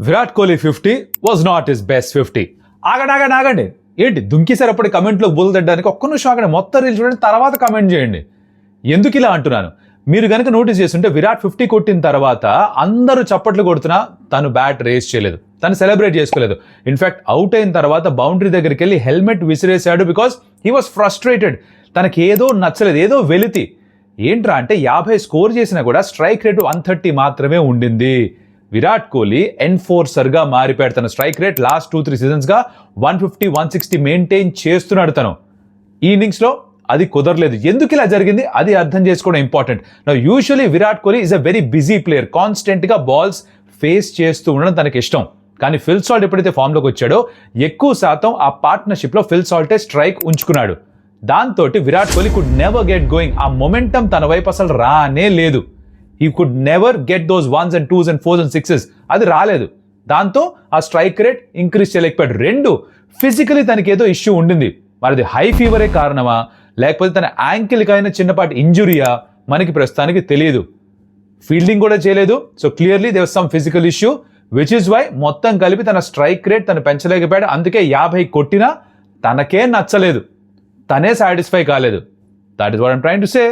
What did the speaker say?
Virat Kohli 50 was not his best 50. ఆగండి ఏంటి దుంకిసారి అప్పటి కమెంట్లో బుల్ తగ్గడానికి ఒక్క నిమిషం ఆగండి, మొత్తం రీల్ చూడండి, తర్వాత కమెంట్ చేయండి. ఎందుకు ఇలా అంటున్నాను, మీరు కనుక నోటీస్ చేస్తుంటే విరాట్ 50 కొట్టిన తర్వాత అందరూ చప్పట్లు కొడుతున్నా తను బ్యాట్ రేస్ చేయలేదు, తను సెలబ్రేట్ చేసుకోలేదు. ఇన్ఫాక్ట్ అవుట్ అయిన తర్వాత బౌండరీ దగ్గరికి వెళ్ళి హెల్మెట్ విసిరేశాడు. బికాస్ హీ వాస్ ఫ్రస్ట్రేటెడ్, తనకి ఏదో నచ్చలేదు, ఏదో వెలితి. ఏంట్రా అంటే 50 స్కోర్ చేసినా కూడా స్ట్రైక్ రేటు 130 మాత్రమే ఉండింది. విరాట్ కోహ్లీ ఎన్ఫోర్సర్గా మారిపోయాడు. తన స్ట్రైక్ రేట్ లాస్ట్ 2-3 సీజన్స్గా 150-160 మెయింటైన్ చేస్తున్నాడు తను. ఈ ఇన్నింగ్స్లో అది కుదరలేదు. ఎందుకు ఇలా జరిగింది అది అర్థం చేసుకోవడం ఇంపార్టెంట్. నా usually Virat Kohli is a very busy player, కాన్స్టెంట్గా బాల్స్ ఫేస్ చేస్తూ ఉండడం తనకి ఇష్టం. కానీ ఫిల్ సాల్ట్ ఎప్పుడైతే ఫామ్లోకి వచ్చాడో ఎక్కువ శాతం ఆ పార్ట్నర్షిప్లో ఫిల్ సాల్టే స్ట్రైక్ ఉంచుకున్నాడు. దాంతో Virat Kohli could never get going. ఆ మొమెంటం తన వైపు అసలు రానే లేదు. He could never get those 1s and 2s and 4s and 6s. అది రాలేదు. దాంతో ఆ స్ట్రైక్ రేట్ ఇంక్రీజ్ చేయలేకపోయాడు. రెండు, ఫిజికలీ తనకి ఏదో ఇష్యూ ఉండింది. మరి అది హై ఫీవరే కారణమా లేకపోతే తన యాంకిల్కి అయిన చిన్నపాటి ఇంజురీయా మనకి ప్రస్తుతానికి తెలియదు. ఫీల్డింగ్ కూడా చేయలేదు. So clearly there was some physical issue, which is why మొత్తం కలిపి తన స్ట్రైక్ రేట్ తను పెంచలేకపోయాడు. అందుకే 50 కొట్టినా తనకే నచ్చలేదు, తనే సాటిస్ఫై కాలేదు. That is what I'm trying to say.